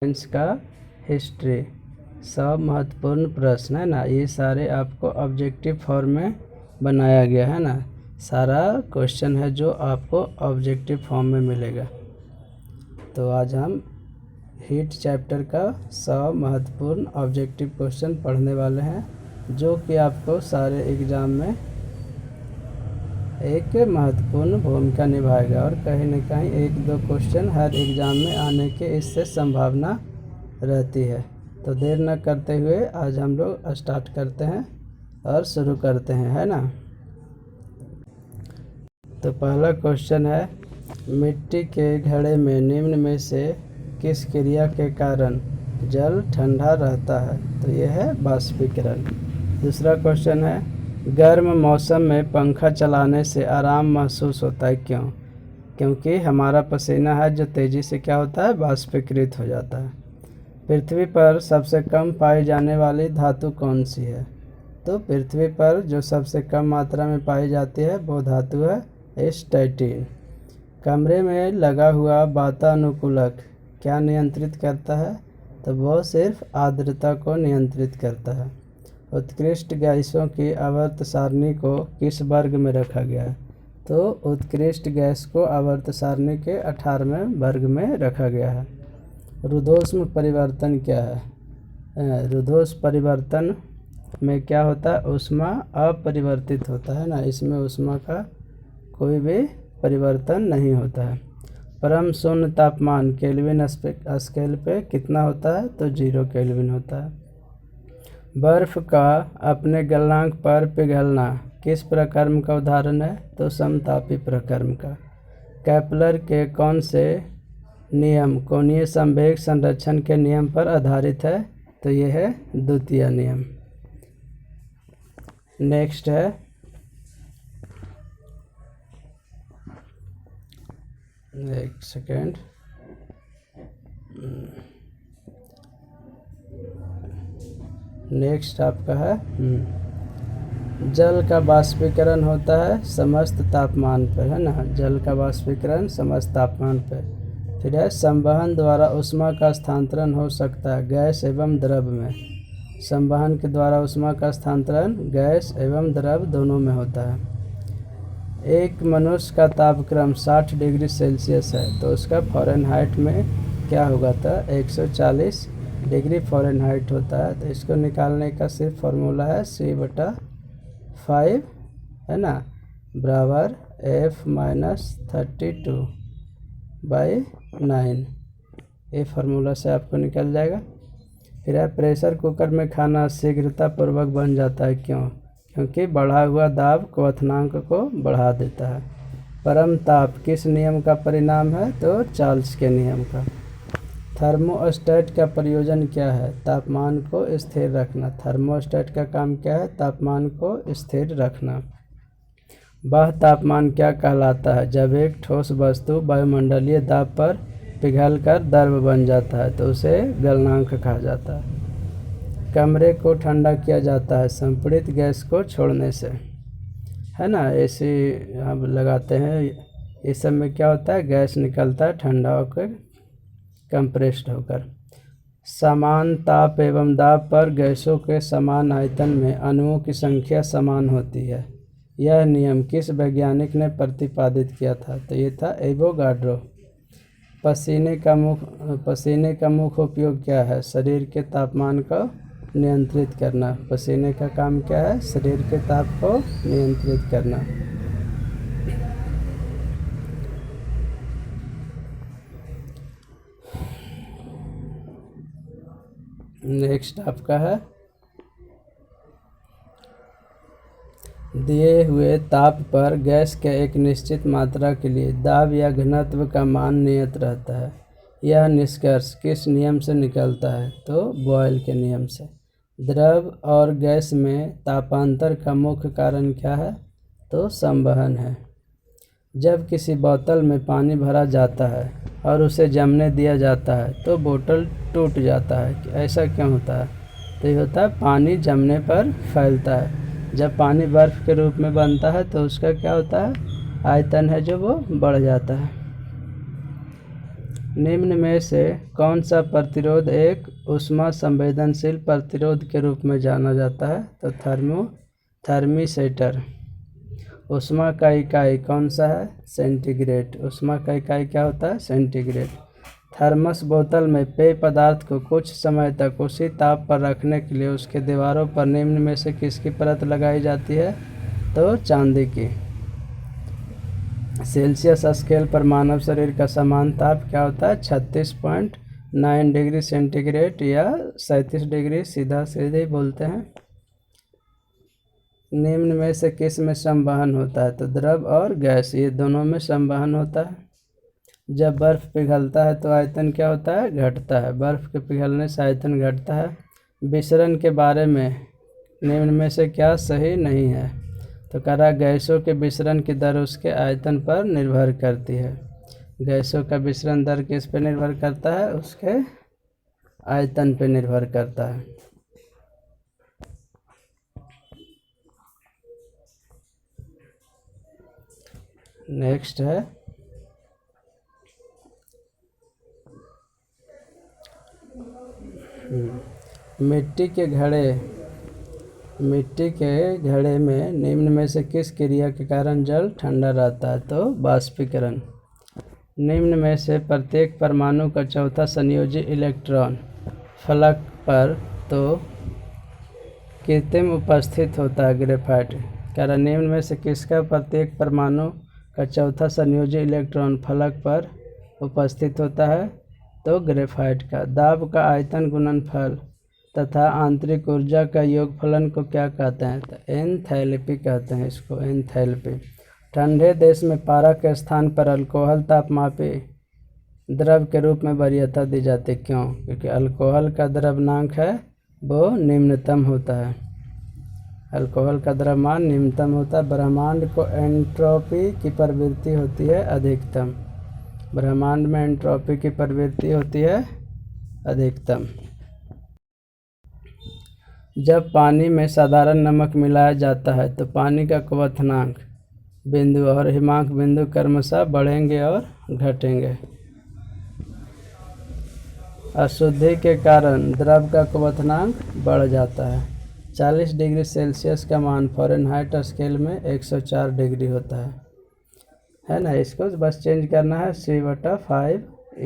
Science का history, सब महत्वपूर्ण प्रश्न है ना। ये सारे आपको ऑब्जेक्टिव फॉर्म में बनाया गया है ना। सारा क्वेश्चन है जो आपको ऑब्जेक्टिव फॉर्म में मिलेगा। तो आज हम हीट चैप्टर का 100 महत्वपूर्ण ऑब्जेक्टिव क्वेश्चन पढ़ने वाले हैं, जो कि आपको सारे एग्ज़ाम में एक महत्वपूर्ण भूमिका निभाएगा और कहीं न कहीं एक दो क्वेश्चन हर एग्ज़ाम में आने के इससे संभावना रहती है। तो देर न करते हुए आज हम लोग स्टार्ट करते हैं और शुरू करते हैं, है ना। तो पहला क्वेश्चन है, मिट्टी के घड़े में निम्न में से किस क्रिया के कारण जल ठंडा रहता है? तो यह है बाष्पीकरण। दूसरा क्वेश्चन है, गर्म मौसम में पंखा चलाने से आराम महसूस होता है, क्यों? क्योंकि हमारा पसीना है जो तेज़ी से क्या होता है, बाष्पीकृत हो जाता है। पृथ्वी पर सबसे कम पाई जाने वाली धातु कौन सी है? तो पृथ्वी पर जो सबसे कम मात्रा में पाई जाती है वो धातु है स्टैटिन। कमरे में लगा हुआ वातानुकूलक क्या नियंत्रित करता है? तो वो सिर्फ आर्द्रता को नियंत्रित करता है। उत्कृष्ट गैसों की आवर्त सारणी को किस वर्ग में रखा गया है? तो उत्कृष्ट गैस को आवर्त सारणी के 18वें वर्ग में रखा गया है। रुद्धोष्म परिवर्तन क्या है? रुद्धोष्म परिवर्तन में क्या होता है, ऊष्मा अपरिवर्तित होता है ना, इसमें ऊष्मा का कोई भी परिवर्तन नहीं होता है। परम शून्य तापमान केल्विन स्केल पे कितना होता है? तो 0 केल्विन होता है। बर्फ का अपने गलनांक पर पिघलना किस प्रक्रम का उदाहरण है? तो समतापी प्रक्रम का। केपलर के कौन से नियम कोणीय संवेग संरक्षण के नियम पर आधारित है? तो यह है द्वितीय नियम। नेक्स्ट है, एक सेकेंड, नेक्स्ट आपका है, जल का बाष्पीकरण होता है समस्त तापमान पर, है ना। जल का बाष्पीकरण समस्त तापमान पर। फिर है, संवहन द्वारा ऊष्मा का स्थानांतरण हो सकता है गैस एवं द्रव में। संवहन के द्वारा ऊष्मा का स्थानांतरण गैस एवं द्रव दोनों में होता है। एक मनुष्य का तापक्रम 60 डिग्री सेल्सियस है, तो उसका फ़ारेनहाइट में क्या होगा? था 140 डिग्री फ़ारेनहाइट होता है। तो इसको निकालने का सिर्फ फार्मूला है C/5, है ना, बराबर F-32/9। ये फार्मूला से आपको निकल जाएगा। फिर है, प्रेशर कुकर में खाना शीघ्रतापूर्वक बन जाता है, क्यों? क्योंकि बढ़ा हुआ दाब क्वथनांक को बढ़ा देता है। परम ताप किस नियम का परिणाम है? तो चार्ल्स के नियम का। थर्मोस्टेट का प्रयोजन क्या है? तापमान को स्थिर रखना। थर्मोस्टेट का काम क्या है? तापमान को स्थिर रखना। वह तापमान क्या कहलाता है जब एक ठोस वस्तु वायुमंडलीय दाब पर पिघलकर द्रव बन जाता है? तो उसे गलनांक कहा जाता है। कमरे को ठंडा किया जाता है संपीड़ित गैस को छोड़ने से, है ना। एसी हम लगाते हैं, इस सब में क्या होता है, गैस निकलता है ठंडा होकर, कंप्रेस्ड होकर। समान ताप एवं दाब पर गैसों के समान आयतन में अणुओं की संख्या समान होती है। यह नियम किस वैज्ञानिक ने प्रतिपादित किया था? तो ये था एवोगाड्रो। पसीने का मुख्य उपयोग क्या है? शरीर के तापमान को नियंत्रित करना। पसीने का काम क्या है? शरीर के ताप को नियंत्रित करना। नेक्स्ट आपका है, दिए हुए ताप पर गैस के एक निश्चित मात्रा के लिए दाब या घनत्व का मान नियत रहता है। यह निष्कर्ष किस नियम से निकलता है? तो बॉयल के नियम से। द्रव और गैस में तापांतर का मुख्य कारण क्या है? तो संवहन है। जब किसी बोतल में पानी भरा जाता है और उसे जमने दिया जाता है तो बोतल टूट जाता है। ऐसा क्यों होता है? तो ये होता है, पानी जमने पर फैलता है। जब पानी बर्फ़ के रूप में बनता है तो उसका क्या होता है, आयतन है जो वो बढ़ जाता है। निम्न में से कौन सा प्रतिरोध एक ऊष्मा संवेदनशील प्रतिरोध के रूप में जाना जाता है? तो थर्मिस्टर। ऊष्मा का इकाई कौन सा है? सेंटीग्रेड। ऊष्मा का इकाई क्या होता है? सेंटीग्रेड। थर्मस बोतल में पेय पदार्थ को कुछ समय तक उसी ताप पर रखने के लिए उसके दीवारों पर निम्न में से किसकी परत लगाई जाती है? तो चांदी की। सेल्सियस स्केल पर मानव शरीर का समान ताप क्या होता है? 36.9 डिग्री सेंटीग्रेड या 37 डिग्री सीधे बोलते हैं। निम्न में से किस में संवहन होता है? तो द्रव और गैस, ये दोनों में संवहन होता है। जब बर्फ़ पिघलता है तो आयतन क्या होता है? घटता है। बर्फ़ के पिघलने से आयतन घटता है। विसरण के बारे में निम्न में से क्या सही नहीं है? तो कह रहा गैसों के विसरण की दर उसके आयतन पर निर्भर करती है। गैसों का विसरण दर किस पर निर्भर करता है? उसके आयतन पर निर्भर करता है। नेक्स्ट है मिट्टी के घड़े में निम्न में से किस क्रिया के कारण जल ठंडा रहता है? तो बाष्पीकरण। निम्न में से प्रत्येक परमाणु का चौथा संयोजी इलेक्ट्रॉन फलक पर तो कृत्रिम उपस्थित होता है? ग्रेफाइट। कह रहा निम्न में से किसका प्रत्येक परमाणु का चौथा संयोजी इलेक्ट्रॉन फलक पर उपस्थित होता है? तो ग्रेफाइट का। दाब का आयतन गुणनफल तथा आंतरिक ऊर्जा का योगफलन को क्या कहते हैं? तो एंथैल्पी कहते हैं इसको, एंथैल्पी। ठंडे देश में पारा के स्थान पर अल्कोहल तापमापी द्रव के रूप में वरीयता दी जाती है। क्यों? क्योंकि अल्कोहल का द्रव्यमान है वो निम्नतम होता है। अल्कोहल का द्रव्यमान निम्नतम होता है। ब्रह्मांड को एंट्रोपी की प्रवृत्ति होती है अधिकतम। ब्रह्मांड में एंट्रोपी की प्रवृत्ति होती है अधिकतम। जब पानी में साधारण नमक मिलाया जाता है तो पानी का क्वथनांक बिंदु और हिमांक बिंदु क्रमशः बढ़ेंगे और घटेंगे। अशुद्धि के कारण द्रव का क्वथनांक बढ़ जाता है। 40 डिग्री सेल्सियस का मान फ़ारेनहाइट स्केल में 104 डिग्री होता है ना। इसको बस चेंज करना है। C/5 =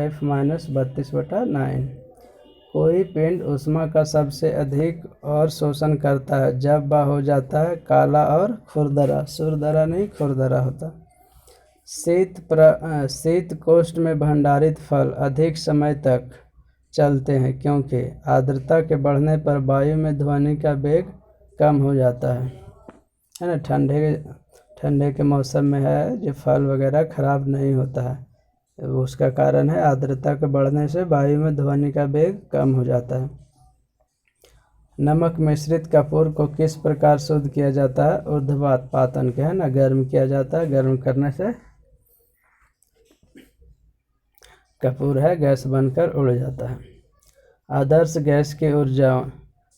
F - 32/9। कोई पिंड ऊष्मा का सबसे अधिक और शोषण करता है जब वह हो जाता है काला और खुरदरा। सुरदरा नहीं, खुरदरा होता। शीत कोष्ठ में भंडारित फल अधिक समय तक चलते हैं क्योंकि आर्द्रता के बढ़ने पर वायु में ध्वनि का वेग कम हो जाता है ना। ठंडे के मौसम में है जो फल वगैरह खराब नहीं होता है, उसका कारण है आर्द्रता के बढ़ने से वायु में ध्वनि का वेग कम हो जाता है। नमक मिश्रित कपूर को किस प्रकार शुद्ध किया जाता है? ऊर्ध्वपात पातन के, है ना, गर्म किया जाता है। गर्म करने से कपूर है गैस बनकर उड़ जाता है। आदर्श गैस की ऊर्जा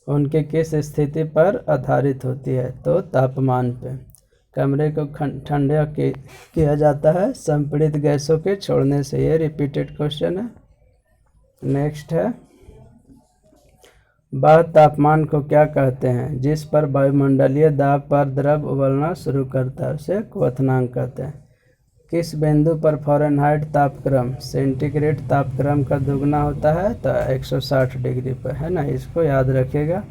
उनके किस स्थिति पर आधारित होती है? तो तापमान पे। कमरे को ठंडा किया जाता है संपीड़ित गैसों के छोड़ने से। ये रिपीटेड क्वेश्चन है। नेक्स्ट है वह तापमान को क्या कहते हैं जिस पर वायुमंडलीय दाब पर द्रव उबलना शुरू करता है? उसे क्वथनांक कहते हैं। किस बिंदु पर फ़ारेनहाइट तापक्रम सेंटीग्रेड तापक्रम का दुगना होता है? तो 160 डिग्री पर, है ना। इसको याद रखिएगा।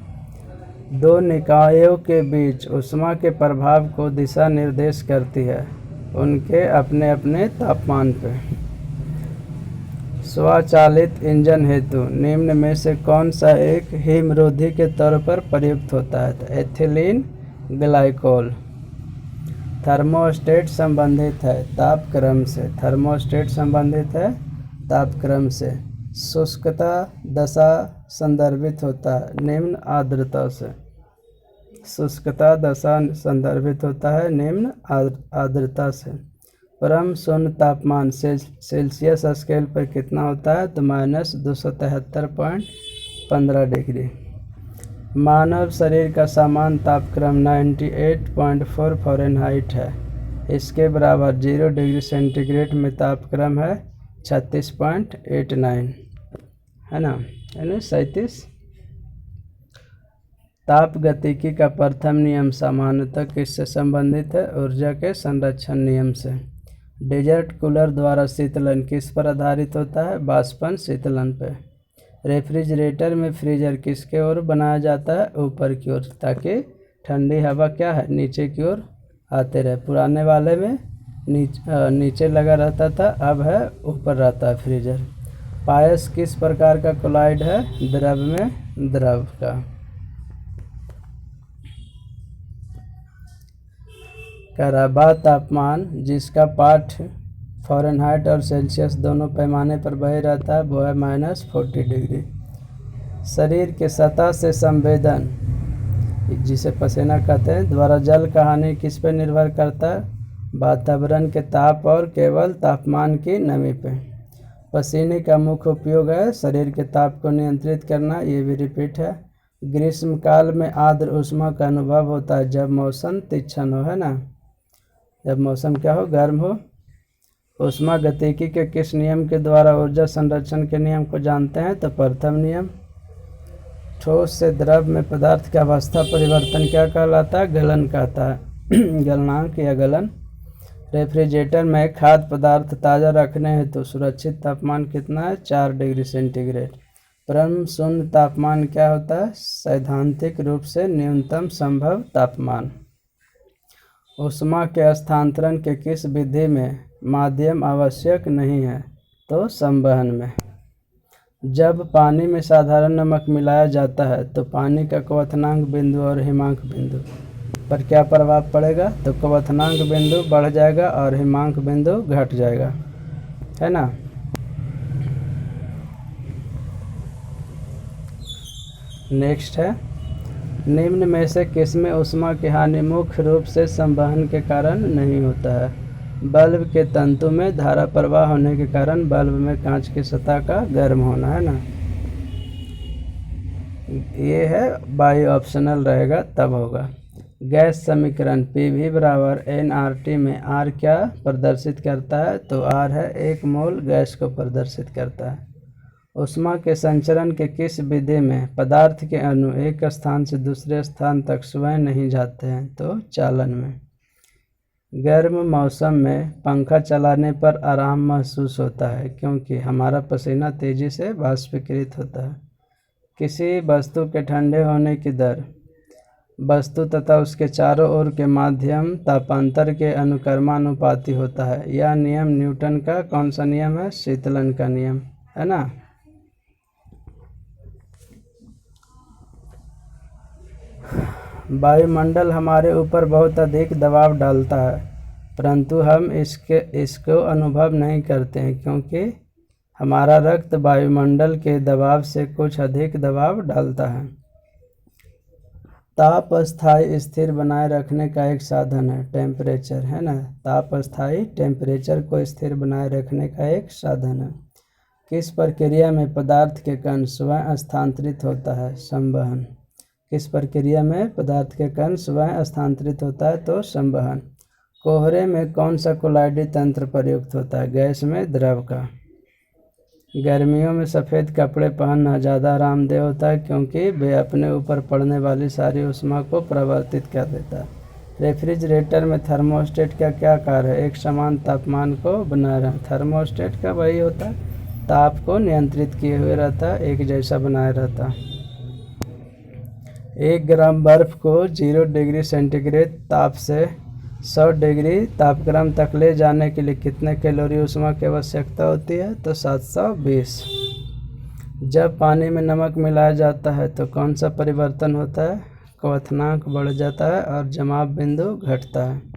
दो निकायों के बीच ऊष्मा के प्रभाव को दिशा निर्देश करती है उनके अपने अपने तापमान पर। स्वचालित इंजन हेतु निम्न में से कौन सा एक हिमरोधी के तौर पर प्रयुक्त होता है? तो एथिलीन ग्लाइकोल। थर्मोस्टेट संबंधित है तापक्रम से। थर्मोस्टेट संबंधित है तापक्रम से। शुष्कता दशा संदर्भित होता है निम्न आर्द्रता से। शुष्कता दशा संदर्भित होता है निम्न आर्द्रता से। परम शून्य तापमान सेल्सियस स्केल पर कितना होता है? तो -273.15 डिग्री। मानव शरीर का सामान्य तापक्रम 98.4 फ़ारेनहाइट है। इसके बराबर 0 डिग्री सेंटीग्रेड में तापक्रम है 36.89 है ना, यानी 37। ताप गतिकी का प्रथम नियम सामान्यतः किससे संबंधित है? ऊर्जा के संरक्षण नियम से। डेजर्ट कूलर द्वारा शीतलन किस पर आधारित होता है? बाष्पन शीतलन पे। रेफ्रिजरेटर में फ्रीजर किसके ओर बनाया जाता है? ऊपर की ओर, ताकि ठंडी हवा क्या है, नीचे की ओर आते रहे। पुराने वाले में नीचे लगा रहता था, अब है ऊपर रहता है फ्रीजर। पायस किस प्रकार का कोलॉइड है? द्रव में द्रव का। कराबा तापमान जिसका पाठ फ़ारेनहाइट और सेल्सियस दोनों पैमाने पर वही रहता है, वो है -40 डिग्री। शरीर के सतह से संवेदन, जिसे पसीना कहते हैं, द्वारा जल का हानि किस पर निर्भर करता है? वातावरण के ताप और केवल तापमान की नमी पे। पसीने का मुख्य उपयोग है शरीर के ताप को नियंत्रित करना, ये भी रिपीट है। ग्रीष्म काल में आर्द्र ऊष्मा का अनुभव होता है जब मौसम तीक्ष्ण हो, है ना, जब मौसम क्या हो, गर्म हो। ऊष्मा गतिकी के किस नियम के द्वारा ऊर्जा संरक्षण के नियम को जानते हैं? तो प्रथम नियम। ठोस से द्रव में पदार्थ का अवस्था परिवर्तन क्या कहलाता है? गलन कहता है, गलनांक या गलन। रेफ्रिजरेटर में खाद्य पदार्थ ताज़ा रखने हेतु सुरक्षित तापमान कितना है? 4 डिग्री सेंटीग्रेड। परम शून्य तापमान क्या होता है? सैद्धांतिक रूप से न्यूनतम संभव तापमान। ऊष्मा के स्थानांतरण के किस विधि में माध्यम आवश्यक नहीं है? तो संवहन में। जब पानी में साधारण नमक मिलाया जाता है तो पानी का क्वथनांक बिंदु और हिमांक बिंदु पर क्या प्रभाव पड़ेगा? तो क्वथनांक बिंदु बढ़ जाएगा और हिमांक बिंदु घट जाएगा, है ना। नेक्स्ट है, निम्न में से किसमें ऊष्मा की हानि मुख्य रूप से संवहन के कारण नहीं होता है? बल्ब के तंतु में धारा प्रवाह होने के कारण बल्ब में कांच की सतह का गर्म होना, है ना। ये है बाई ऑप्शनल रहेगा तब होगा। गैस समीकरण PV बराबर nRT में R क्या प्रदर्शित करता है? तो R है 1 मोल गैस को प्रदर्शित करता है। ऊष्मा के संचरण के किस विधि में पदार्थ के अणु एक स्थान से दूसरे स्थान तक स्वयं नहीं जाते हैं? तो चालन में। गर्म मौसम में पंखा चलाने पर आराम महसूस होता है क्योंकि हमारा पसीना तेजी से वाष्पीकृत होता है। किसी वस्तु के ठंडे होने की दर वस्तु तथा उसके चारों ओर के माध्यम तापांतर के अनुक्रमानुपाती होता है। यह नियम न्यूटन का कौन सा नियम है? शीतलन का नियम, है ना। वायुमंडल हमारे ऊपर बहुत अधिक दबाव डालता है परंतु हम इसको अनुभव नहीं करते हैं क्योंकि हमारा रक्त वायुमंडल के दबाव से कुछ अधिक दबाव डालता है। ताप स्थायी स्थिर बनाए रखने का एक साधन है टेम्परेचर, है ना। ताप स्थायी टेम्परेचर को स्थिर बनाए रखने का एक साधन है। किस प्रक्रिया में पदार्थ के कण स्वयं स्थानांतरित होता है? संवहन। किस प्रक्रिया में पदार्थ के कण स्वयं स्थानांतरित होता है? तो संवहन। कोहरे में कौन सा कोलाइडी तंत्र प्रयुक्त होता है? गैस में द्रव का। गर्मियों में सफ़ेद कपड़े पहनना ज़्यादा आरामदेह होता है क्योंकि वे अपने ऊपर पड़ने वाली सारी ऊष्मा को प्रवर्तित कर देता है। रेफ्रिजरेटर में थर्मोस्टेट का क्या कार्य है? एक समान तापमान को बनाए रखना। थर्मोस्टेट का वही होता है, ताप को नियंत्रित किए हुए रहता है, एक जैसा बनाए रहता है। 1 ग्राम बर्फ को 0 डिग्री सेंटीग्रेड ताप से 100 डिग्री तापक्रम तक ले जाने के लिए कितने कैलोरी ऊष्मा की आवश्यकता होती है? तो 720। जब पानी में नमक मिलाया जाता है तो कौन सा परिवर्तन होता है? क्वथनांक बढ़ जाता है और जमाव बिंदु घटता है।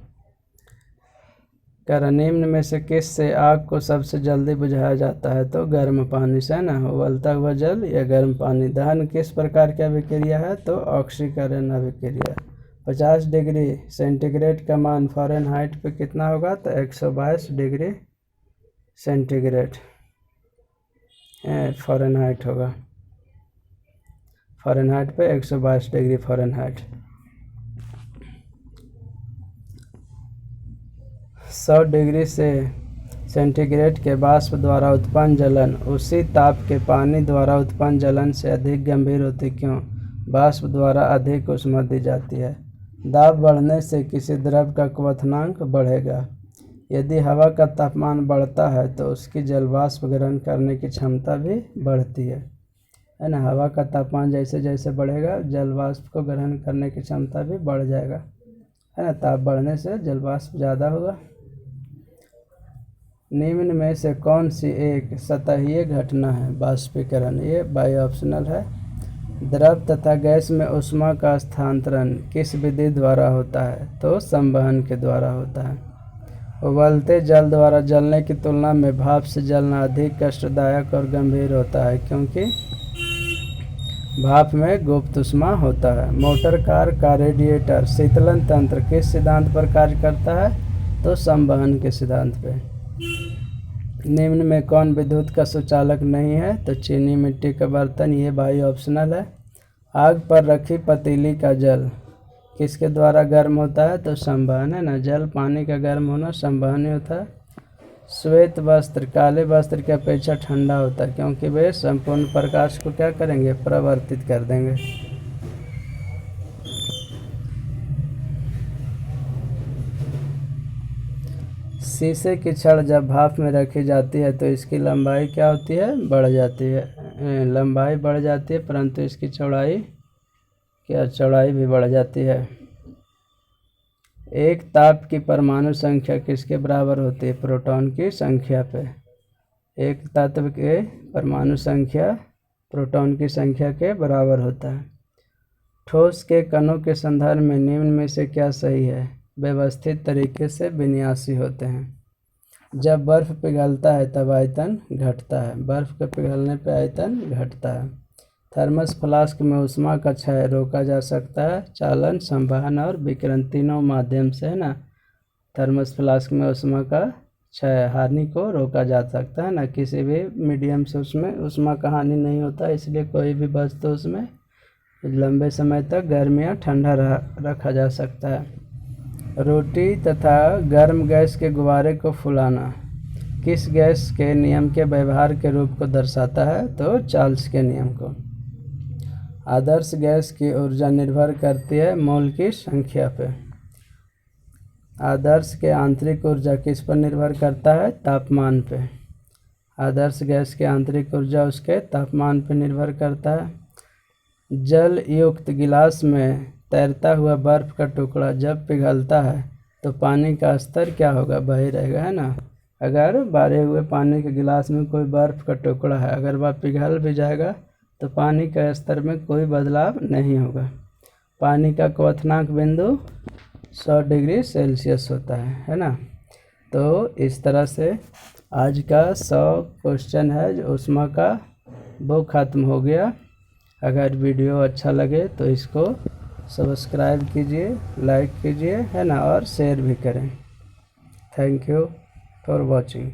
निम्न में से किस से आग को सबसे जल्दी बुझाया जाता है? तो गर्म पानी से, ना। उबलता हुआ जल या गर्म पानी। दहन किस प्रकार की अभिक्रिया है? तो ऑक्सीकरण अभिक्रिया। 50 डिग्री सेंटीग्रेड का मान फ़ारेनहाइट पे कितना होगा? तो 122 डिग्री सेंटीग्रेड फ़ारेनहाइट होगा। फ़ारेनहाइट पे 122 डिग्री फ़ारेनहाइट। 100 डिग्री से सेंटीग्रेड के वाष्प द्वारा उत्पन्न जलन उसी ताप के पानी द्वारा उत्पन्न जलन से अधिक गंभीर होती क्यों? वाष्प द्वारा अधिक ऊष्मा दी जाती है। दाब बढ़ने से किसी द्रव का क्वथनांक बढ़ेगा। यदि हवा का तापमान बढ़ता है तो उसकी जल वाष्प ग्रहण करने की क्षमता भी बढ़ती है ना। हवा का तापमान जैसे जैसे बढ़ेगा जल वाष्प को ग्रहण करने की क्षमता भी बढ़ जाएगा, है ना। ताप बढ़ने से जल वाष्प ज़्यादा होगा। निम्न में से कौन सी एक सतहीय घटना है? वाष्पीकरण। ये बाई ऑप्शनल है। द्रव तथा गैस में ऊष्मा का स्थानांतरण किस विधि द्वारा होता है? तो संवहन के द्वारा होता है। उबलते जल द्वारा जलने की तुलना में भाप से जलना अधिक कष्टदायक और गंभीर होता है क्योंकि भाप में गुप्त ऊष्मा होता है। मोटर कार का रेडिएटर शीतलन तंत्र किस सिद्धांत पर कार्य करता है? तो संवहन के सिद्धांत पे। निम्न में कौन विद्युत का सुचालक नहीं है? तो चीनी मिट्टी का बर्तन। ये बाई ऑप्शनल है। आग पर रखी पतीली का जल किसके द्वारा गर्म होता है? तो संवहन, है ना। जल पानी का गर्म होना संवहन ही होता है। श्वेत वस्त्र काले वस्त्र की अपेक्षा ठंडा होता है क्योंकि वे संपूर्ण प्रकाश को क्या करेंगे? प्रवर्तित कर देंगे। शीशे की छड़ जब भाप में रखी जाती है तो इसकी लंबाई क्या होती है? बढ़ जाती है। लंबाई बढ़ जाती है परंतु इसकी चौड़ाई भी बढ़ जाती है। एक ताप की परमाणु संख्या किसके बराबर होती है? प्रोटॉन की संख्या पे। एक तत्व के परमाणु संख्या प्रोटॉन की संख्या के बराबर होता है। ठोस के कणों के संदर्भ में निम्न में से क्या सही है? व्यवस्थित तरीके से विन्यासी होते हैं। जब बर्फ पिघलता है तब आयतन घटता है। बर्फ के पिघलने पर आयतन घटता है। थर्मस फ्लास्क में ऊष्मा का क्षय रोका जा सकता है चालन, संवहन और विकिरण तीनों माध्यम से, है ना। थर्मस फ्लास्क में ऊष्मा का क्षय हानि को रोका जा सकता है ना। किसी भी मीडियम से उसमें ऊष्मा का हानि नहीं होता, इसलिए कोई भी वस्तु उसमें लंबे समय तक गर्म या ठंडा रखा जा सकता है। रोटी तथा गर्म गैस के गुब्बारे को फुलाना किस गैस के नियम के व्यवहार के रूप को दर्शाता है? तो चार्ल्स के नियम को। आदर्श गैस की ऊर्जा निर्भर करती है मोल की संख्या पे। आदर्श के आंतरिक ऊर्जा किस पर निर्भर करता है? तापमान पे। आदर्श गैस की आंतरिक ऊर्जा उसके तापमान पर निर्भर करता है। जल युक्त गिलास में तैरता हुआ बर्फ का टुकड़ा जब पिघलता है तो पानी का स्तर क्या होगा? वही रहेगा, है ना। अगर भरे हुए पानी के गिलास में कोई बर्फ का टुकड़ा है, अगर वह पिघल भी जाएगा तो पानी का स्तर में कोई बदलाव नहीं होगा। पानी का क्वथनांक बिंदु 100 डिग्री सेल्सियस होता है ना। तो इस तरह से आज का 100 क्वेश्चन है जो ऊष्मा का वो ख़त्म हो गया। अगर वीडियो अच्छा लगे तो इसको सब्सक्राइब कीजिए, लाइक कीजिए, है ना, और शेयर भी करें। Thank you for watching.